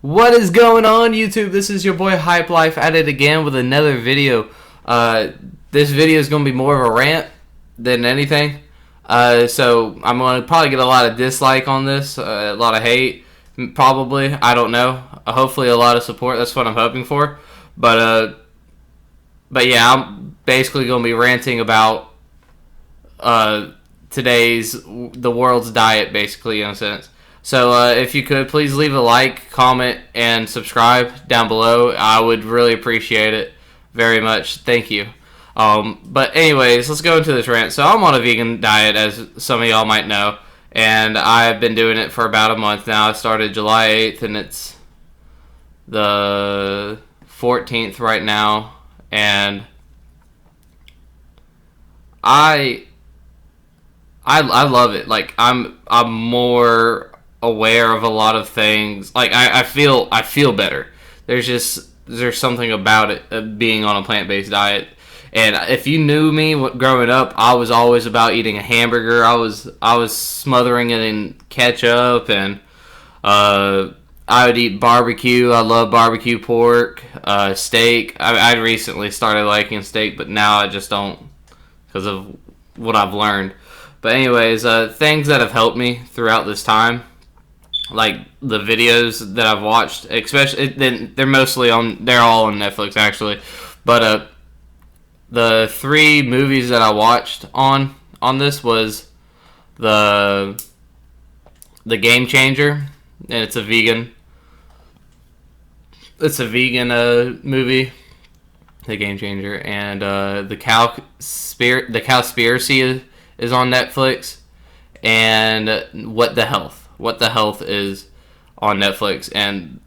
What is going on, YouTube? This is your boy Hype Life at it again with another video. This video is going to be more of a rant than anything. So I'm going to probably get a lot of dislike on this, a lot of hate, probably. I don't know. Hopefully a lot of support. That's what I'm hoping for. But yeah, I'm basically going to be ranting about the world's diet, basically, in a sense. So if you could, please leave a like, comment, and subscribe down below. I would really appreciate it very much. Thank you. But anyways, let's go into this rant. So I'm on a vegan diet, as some of y'all might know, and I've been doing it for about a month now. I started July 8th, and it's the 14th right now, and I love it. Like, I'm more aware of a lot of things. Like, I feel better. There's something about it, being on a plant-based diet. And if you knew me growing up, I was always about eating a hamburger. I was smothering it in ketchup, and I would eat barbecue. I love barbecue pork, steak. I recently started liking steak, but now I just don't, because of what I've learned. But anyways, things that have helped me throughout this time, like the videos that I've watched, especially they're all on Netflix actually, but the 3 movies that I watched on this was the Game Changer, and it's a vegan movie, The Game Changer, and the Cowspiracy is on Netflix, and What the Health is on Netflix. And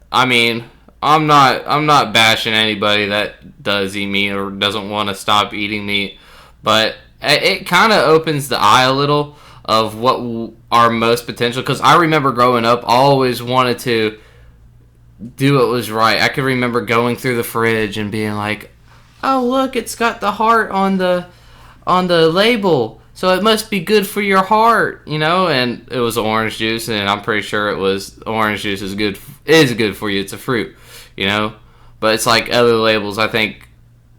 I mean, I'm not bashing anybody that does eat meat or doesn't want to stop eating meat, but it kind of opens the eye a little of what our most potential. Because I remember growing up, I always wanted to do what was right. I could remember going through the fridge and being like, "Oh, look, it's got the heart on the label, so it must be good for your heart," you know. And it was orange juice, and I'm pretty sure it was orange juice is good for you. It's a fruit, you know. But it's like other labels, I think,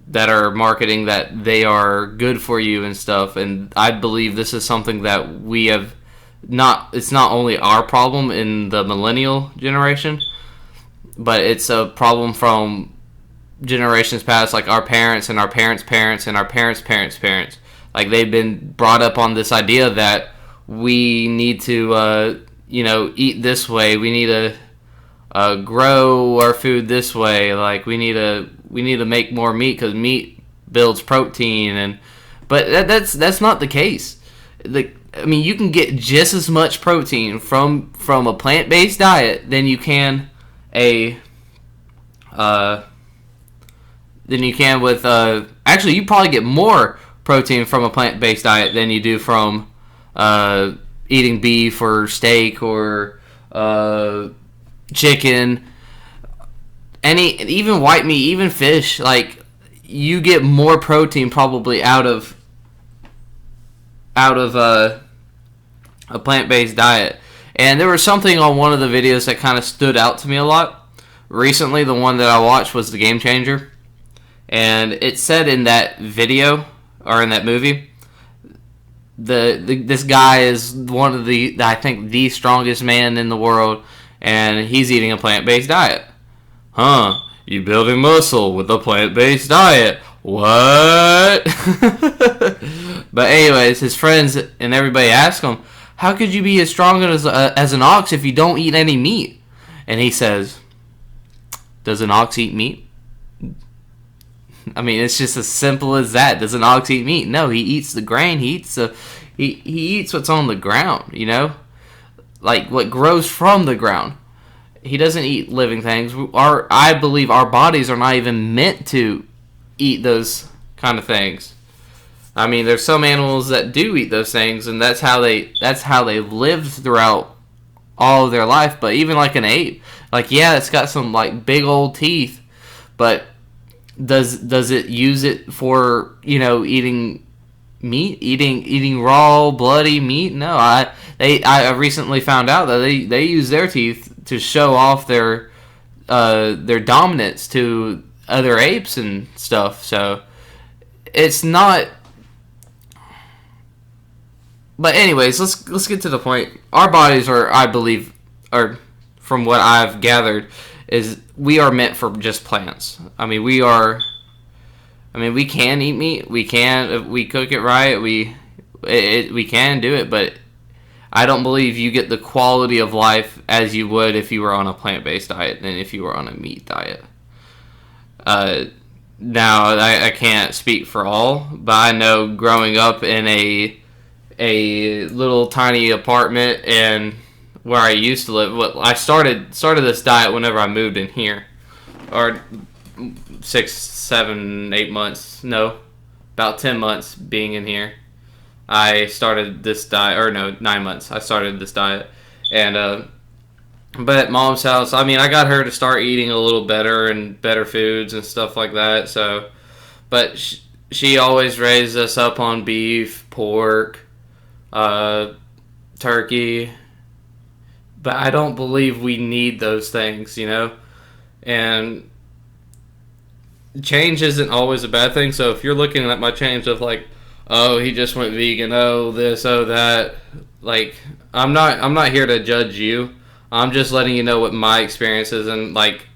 that are marketing that they are good for you and stuff. And I believe this is something that we have not. It's not only our problem in the millennial generation, but it's a problem from generations past, like our parents and our parents' parents and our parents' parents' parents. Like, they've been brought up on this idea that we need to, eat this way. We need to grow our food this way. Like, we need to make more meat because meat builds protein. But that's not the case. You can get just as much protein from a plant-based diet than you can with actually, you probably get more protein from a plant-based diet than you do from eating beef or steak or chicken, even white meat, even fish. Like, you get more protein probably out of a plant-based diet. And there was something on one of the videos that kind of stood out to me a lot recently. The one that I watched was The Game Changer, and it said in that video, or in that movie, this guy is one of I think the strongest man in the world, and he's eating a plant-based diet. Huh? You building muscle with a plant-based diet? What? But anyways, his friends and everybody ask him, "How could you be as strong as an ox if you don't eat any meat?" And he says, "Does an ox eat meat?" I mean, it's just as simple as that. Does an ox eat meat? No, he eats the grain. He eats what's on the ground, you know? Like, what grows from the ground. He doesn't eat living things. I believe our bodies are not even meant to eat those kind of things. I mean, there's some animals that do eat those things, and that's how they lived throughout all of their life. But even like an ape, like, yeah, it's got some like big old teeth, but does it use it for, eating meat, eating raw bloody meat? No. I recently found out that they use their teeth to show off their their dominance to other apes and stuff. So it's not. But anyways, let's get to the point. Our bodies are, I believe, are, from what I've gathered, is we are meant for just plants. I mean, we can eat meat. We can, if we cook it right. We can do it, but I don't believe you get the quality of life as you would if you were on a plant-based diet than if you were on a meat diet. Now, I can't speak for all, but I know growing up in a little tiny apartment and where I used to live, I started this diet whenever I moved in here, or 6, 7, 8 months. No, about 10 months being in here. I started this diet, or no, 9 months. I started this diet, and but at Mom's house, I mean, I got her to start eating a little better and better foods and stuff like that. So, but she always raised us up on beef, pork, turkey. But I don't believe we need those things, you know? And change isn't always a bad thing. So if you're looking at my change of like, oh, he just went vegan, oh this, oh that, like, I'm not here to judge you. I'm just letting you know what my experience is and like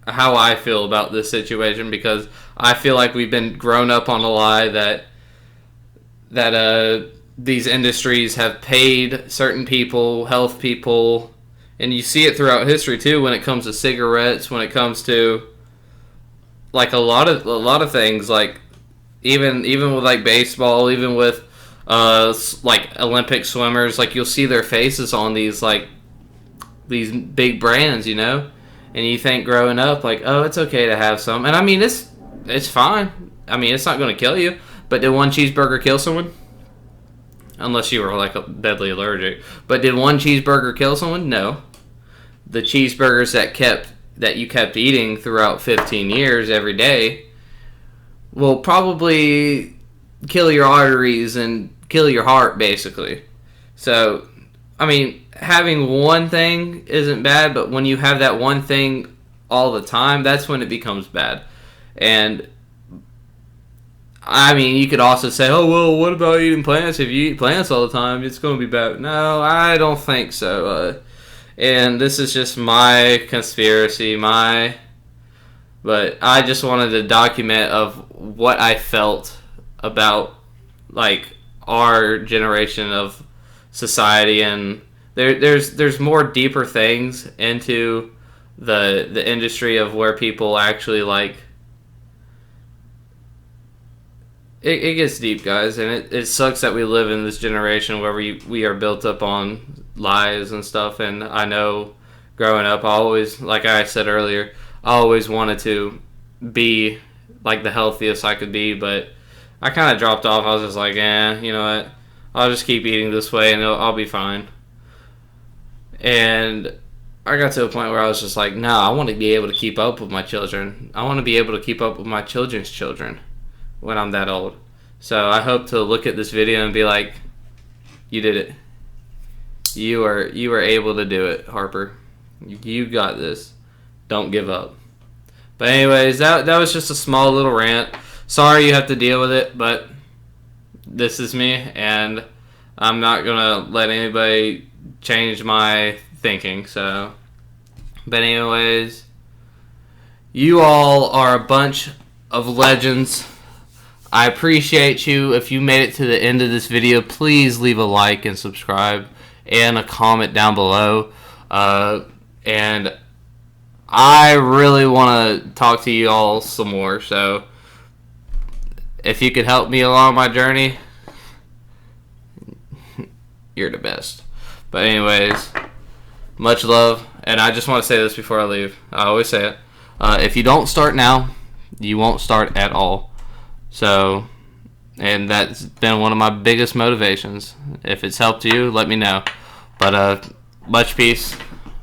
how I feel about this situation, because I feel like we've been grown up on a lie that these industries have paid certain people, health people, and you see it throughout history too when it comes to cigarettes, when it comes to like a lot of things, like even with like baseball, even with like Olympic swimmers, like you'll see their faces on these big brands, you know, and you think growing up like, oh, it's okay to have some, and I mean it's fine. I mean, it's not going to kill you, but did one cheeseburger kill someone? Unless you were like a deadly allergic. But did one cheeseburger kill someone? No. The cheeseburgers that you kept eating throughout 15 years every day will probably kill your arteries and kill your heart, basically. So, I mean, having one thing isn't bad, but when you have that one thing all the time, that's when it becomes bad. And I mean, you could also say, oh, well, what about eating plants? If you eat plants all the time, it's going to be bad. No, I don't think so. And this is just my conspiracy, but I just wanted to document of what I felt about, like, our generation of society, and there's more deeper things into the industry of where people actually, like, it gets deep, guys, and it sucks that we live in this generation where we are built up on lies and stuff. And I know growing up, I always, like I said earlier, I always wanted to be like the healthiest I could be, but I kind of dropped off. I was just like, you know what, I'll just keep eating this way and I'll be fine. And I got to a point where I was just like, no, I want to be able to keep up with my children. I want to be able to keep up with my children's children when I'm that old. So I hope to look at this video and be like, you did it. You were able to do it, Harper. You got this. Don't give up. But anyways, that was just a small little rant. Sorry you have to deal with it, but this is me, and I'm not gonna let anybody change my thinking. So, but anyways, you all are a bunch of legends. I appreciate you. If you made it to the end of this video, please leave a like and subscribe and a comment down below. And I really want to talk to you all some more. So if you could help me along my journey, you're the best. But anyways, much love. And I just want to say this before I leave. I always say it. If you don't start now, you won't start at all. So, and that's been one of my biggest motivations. If it's helped you, let me know. But much peace,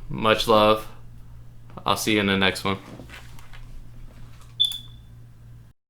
much love. I'll see you in the next one.